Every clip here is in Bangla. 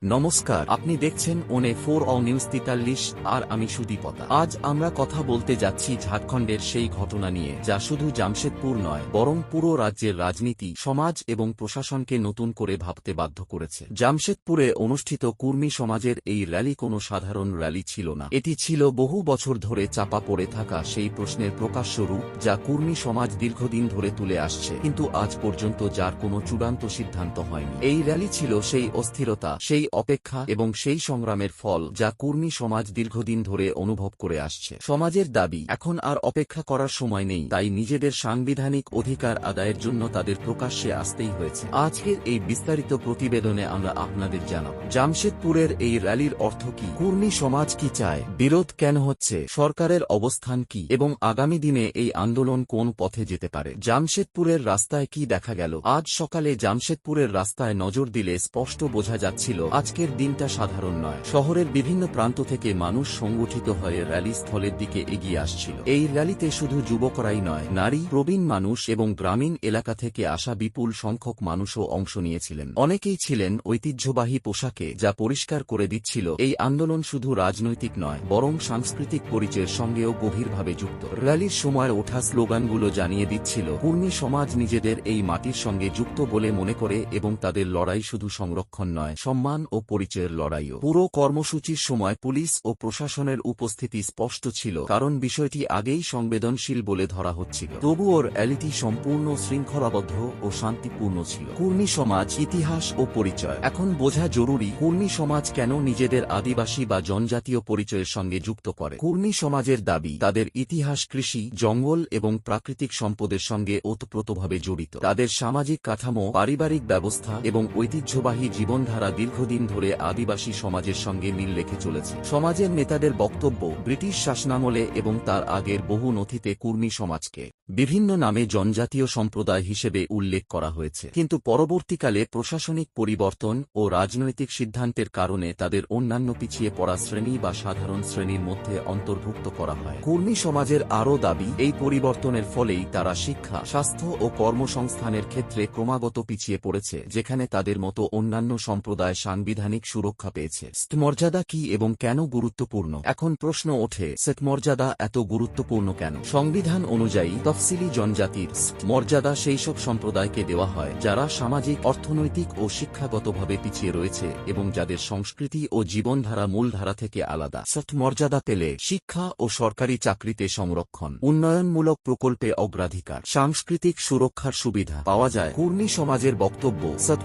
নমস্কার, আপনি দেখছেন ওনে 4 নিউজ 43 আর আমি সুদীপতা। আজ আমরা কথা বলতে যাচ্ছি ঝাড়খণ্ডের সেই ঘটনা নিয়ে যা শুধু জামশেদপুর নয় বরং পুরো রাজ্যের রাজনীতি, সমাজ এবং প্রশাসনকে নতুন করে ভাবতে বাধ্য করেছে। জামশেদপুরে অনুষ্ঠিত কুর্মী সমাজের এই র্যালি কোনো সাধারণ র্যালি ছিল না, এটি ছিল বহু বছর ধরে চাপা পড়ে থাকা সেই প্রশ্নের প্রকাশ্য রূপ যা কুর্মী সমাজ দীর্ঘদিন ধরে তুলে আসছে, কিন্তু আজ পর্যন্ত যার কোনো চূড়ান্ত সিদ্ধান্ত হয়নি। এই র্যালি ছিল সেই অস্থিরতা, সেই অপেক্ষা এবং সেই সংগ্রামের ফল যা কুর্মী সমাজ দীর্ঘদিন ধরে অনুভব করে আসছে। সমাজের দাবি, এখন আর অপেক্ষা করার সময় নেই, তাই নিজেদের সাংবিধানিক অধিকার আদায়ের জন্য তাদের প্রকাশ্যে আসতেই হয়েছে। আজকের এই বিস্তারিত প্রতিবেদনে আমরা আপনাদের জানাব জামশেদপুরের এই র্যালির অর্থ কি, কুর্মী সমাজ কি চায়, বিরোধ কেন হচ্ছে, সরকারের অবস্থান কি এবং আগামী দিনে এই আন্দোলন কোন পথে যেতে পারে। জামশেদপুরের রাস্তায় কি দেখা গেল। আজ সকালে জামশেদপুরের রাস্তায় নজর দিলে স্পষ্ট বোঝা যাচ্ছিল আজকের দিনটা সাধারণ নয়। শহরের বিভিন্ন প্রান্ত থেকে মানুষ সংগঠিত হয়ে র্যালি স্থলের দিকে এগিয়ে আসছিল। এই র্যালিতে শুধু যুবকরাই নয়, নারী, প্রবীণ মানুষ এবং গ্রামীণ এলাকা থেকে আসা বিপুল সংখ্যক মানুষও অংশ নিয়েছিলেন। অনেকেই ছিলেন ঐতিহ্যবাহী পোশাকে, যা পরিষ্কার করে দিচ্ছিল এই আন্দোলন শুধু রাজনৈতিক নয় বরং সাংস্কৃতিক পরিচয়ের সঙ্গেও গভীরভাবে যুক্ত। র্যালির সময় ওঠা স্লোগানগুলো জানিয়ে দিচ্ছিল কুর্মী সমাজ নিজেদের এই মাটির সঙ্গে যুক্ত বলে মনে করে এবং তাদের লড়াই শুধু সংরক্ষণ নয়, সম্মান ও পরিচয়ের লড়াইও। পুরো কর্মসূচির সময় পুলিশ ও প্রশাসনের উপস্থিতি স্পষ্ট ছিল, কারণ বিষয়টি আগেই সংবেদনশীল বলে ধরা হচ্ছিল। তবুও র্যালিটি সম্পূর্ণ শৃঙ্খলাবদ্ধ ও শান্তিপূর্ণ ছিল। কুর্মী সমাজ, ইতিহাস ও পরিচয়। এখন বোঝা জরুরি কুর্মী সমাজ কেন নিজেদের আদিবাসী বা জনজাতীয় পরিচয়ের সঙ্গে যুক্ত করে। কুর্মী সমাজের দাবি, তাদের ইতিহাস কৃষি, জঙ্গল এবং প্রাকৃতিক সম্পদের সঙ্গে ওতপ্রোতভাবে জড়িত। তাদের সামাজিক কাঠামো, পারিবারিক ব্যবস্থা এবং ঐতিহ্যবাহী জীবনধারা দীর্ঘদিন ধরে আদিবাসী সমাজের সঙ্গে মিল রেখে চলেছে। সমাজের নেতাদের বক্তব্য, ব্রিটিশ শাসনামলে এবং তার আগের বহু নথিতে কুর্মী সমাজকে বিভিন্ন নামে জনজাতীয় সম্প্রদায় হিসেবে উল্লেখ করা হয়েছে, কিন্তু পরবর্তীকালে প্রশাসনিক পরিবর্তন ও রাজনৈতিক সিদ্ধান্তের কারণে তাদের অন্যান্য পিছিয়ে পড়া শ্রেণী বা সাধারণ শ্রেণীর মধ্যে অন্তর্ভুক্ত করা হয়। কুর্মী সমাজের আরও দাবি, এই পরিবর্তনের ফলেই তারা শিক্ষা, স্বাস্থ্য ও কর্মসংস্থানের ক্ষেত্রে ক্রমাগত পিছিয়ে পড়েছে, যেখানে তাদের মতো অন্যান্য সম্প্রদায় সাংবিধানিক সুরক্ষা পেয়েছে। মর্যাদা কি এবং কেন গুরুত্বপূর্ণ। এখন প্রশ্ন ওঠে, মর্যাদা এত গুরুত্বপূর্ণ কেন? সংবিধান অনুযায়ী তফসিলি জনজাতির মর্যাদা সেই সব সম্প্রদায়কে দেওয়া হয় যারা সামাজিক, অর্থনৈতিক ও শিক্ষাগতভাবে পিছিয়ে রয়েছে এবং যাদের সংস্কৃতি ও জীবনধারা মূলধারা থেকে আলাদা। মর্যাদা পেলে শিক্ষা ও সরকারি চাকরিতে সংরক্ষণ, উন্নয়নমূলক প্রকল্পে অগ্রাধিকার, সাংস্কৃতিক সুরক্ষার সুবিধা পাওয়া যায়। কুর্মী সমাজের বক্তব্য,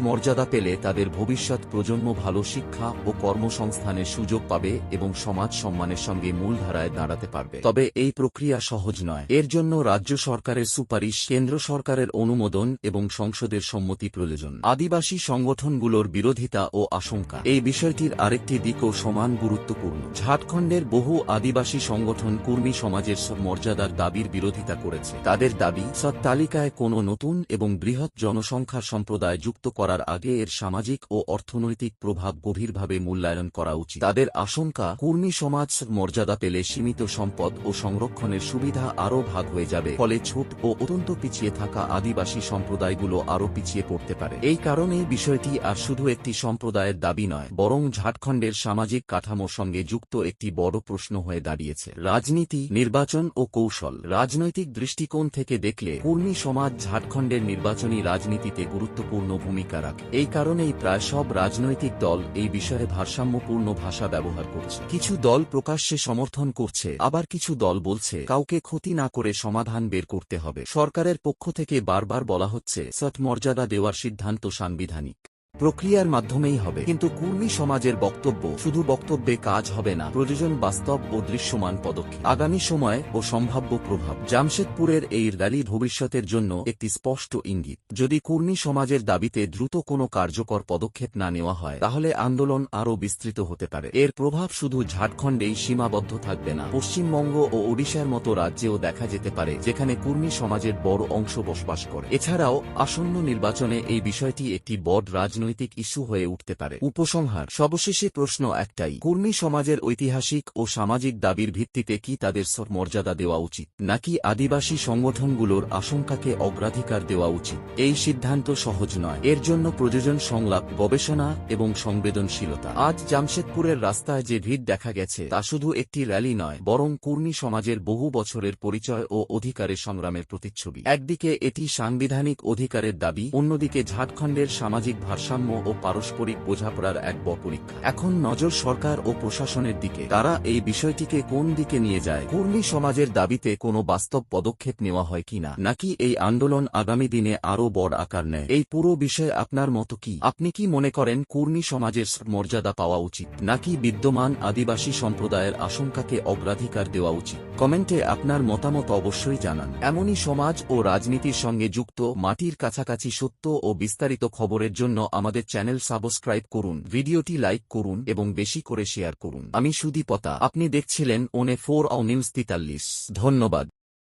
মর্যাদা পেলে তাদের ভবিষ্যৎ প্রজন্ম ভালো শিক্ষা ও কর্মসংস্থানের সুযোগ পাবে এবং সমাজ সম্মানের সঙ্গে মূলধারায় দাঁড়াতে পারবে। তবে এই প্রক্রিয়া সহজ নয়। এর জন্য রাজ্য সরকারের সুপারিশ, কেন্দ্র সরকারের অনুমোদন এবং সংসদের সম্মতি প্রয়োজন। আদিবাসী সংগঠনগুলোর বিরোধিতা ও আশঙ্কা, এই বিষয়টির আরেকটি দিকও সমান গুরুত্বপূর্ণ। ঝাড়খণ্ডের বহু আদিবাসী সংগঠন কুর্মী সমাজের মর্যাদার দাবির বিরোধিতা করেছে। তাদের দাবি, তালিকায় কোনো নতুন এবং বৃহৎ জনসংখ্যার সম্প্রদায় যুক্ত করার আগে এর সামাজিক ও অর্থনৈতিক প্রভাব গভীরভাবে মূল্যায়ন করা উচিত। তাদের আশঙ্কা, কুর্মী সমাজ মর্যাদা পেলে সীমিত সম্পদ ও সংরক্ষণের সুবিধা আরও ভাগ হয়ে যাবে, ফলে ছোট ও অত্যন্ত পিছিয়ে থাকা আদিবাসী সম্প্রদায়গুলো আরও পিছিয়ে পড়তে পারে। এই কারণে বিষয়টি আর শুধু একটি সম্প্রদায়ের দাবি নয়, বরং ঝাড়খণ্ডের সামাজিক কাঠামোর সঙ্গে যুক্ত একটি বড় প্রশ্ন হয়ে দাঁড়িয়েছে। রাজনীতি, নির্বাচন ও কৌশল। রাজনৈতিক দৃষ্টিকোণ থেকে দেখলে কুর্মী সমাজ ঝাড়খণ্ডের নির্বাচনী রাজনীতিতে গুরুত্বপূর্ণ ভূমিকা রাখে। এই কারণেই প্রায় সব রাজনৈতিক দল এই বিষয়ে ভারসাম্যপূর্ণ ভাষা ব্যবহার করছে। কিছু দল প্রকাশ্যে সমর্থন করছে, আবার কিছু দল বলছে কাউকে ক্ষতি না করে সমাধান বের করতে হবে। সরকারের পক্ষ থেকে বারবার বলা হচ্ছে মর্যাদা দেওয়ার সিদ্ধান্ত সাংবিধানিক প্রক্রিয়ার মাধ্যমেই হবে, কিন্তু কুর্মী সমাজের বক্তব্য, শুধু বক্তব্যে কাজ হবে না, প্রয়োজন বাস্তব ও দৃশ্যমান পদক্ষেপ। আগামী সময় ও সম্ভাব্য প্রভাব। জামশেদপুরের এই র্যালি ভবিষ্যতের জন্য একটি স্পষ্ট ইঙ্গিত। যদি কুর্মী সমাজের দাবিতে দ্রুত কোনো কার্যকর পদক্ষেপ না নেওয়া হয়, তাহলে আন্দোলন আরও বিস্তৃত হতে পারে। এর প্রভাব শুধু ঝাড়খণ্ডেই সীমাবদ্ধ থাকবে না, পশ্চিমবঙ্গ ও ওড়িশার মতো রাজ্যেও দেখা যেতে পারে, যেখানে কুর্মী সমাজের বড় অংশ বসবাস করে। এছাড়াও আসন্ন নির্বাচনে এই বিষয়টি একটি বড় রাজনৈতিক রাজনৈতিক ইস্যু হয়ে উঠতে পারে। উপসংহার: সর্বশেষে প্রশ্ন একটাই, কুর্মী সমাজের ঐতিহাসিক ও সামাজিক দাবির ভিত্তিতে কি তাদের মর্যাদা দেওয়া উচিত, নাকি আদিবাসী সংগঠনগুলোর আশঙ্কাকে অগ্রাধিকার দেওয়া উচিত? এই সিদ্ধান্ত সহজ নয়। এর জন্য প্রয়োজন সংলাপ, গবেষণা এবং সংবেদনশীলতা। আজ জামশেদপুরের রাস্তায় যে ভিড় দেখা গেছে তা শুধু একটি র্যালি নয়, বরং কুর্মী সমাজের বহু বছরের পরিচয় ও অধিকারের সংগ্রামের প্রতিচ্ছবি। একদিকে এটি সাংবিধানিক অধিকারের দাবি, অন্যদিকে ঝাড়খণ্ডের সামাজিক ভারসাম্য ও পারস্পরিক বোঝাপড়ার এক বড় পরীক্ষা। এখন নজর সরকার ও প্রশাসনের দিকে, তারা এই বিষয়টিকে কোন দিকে নিয়ে যায়। কুর্মী সমাজের দাবিতে কোনো বাস্তব পদক্ষেপ নেওয়া হয় কিনা, নাকি এই আন্দোলন আগামী দিনে আরও বড় আকার নেয়। এই পুরো বিষয়ে আপনার মত কি? আপনি কি মনে করেন কুর্মী সমাজের মর্যাদা পাওয়া উচিত, নাকি বিদ্যমান আদিবাসী সম্প্রদায়ের আশঙ্কাকে অগ্রাধিকার দেওয়া উচিত? কমেন্টে আপনার মতামত অবশ্যই জানান। এমনই সমাজ ও রাজনীতির সঙ্গে যুক্ত, মাটির কাছাকাছি সত্য ও বিস্তারিত খবরের জন্য আমাদের চ্যানেল সাবস্ক্রাইব করুন, ভিডিওটি লাইক করুন এবং বেশি করে শেয়ার করুন। আমি সুদীপতা, আপনি দেখছিলেন ওনে 4 নিউজ 43। ধন্যবাদ।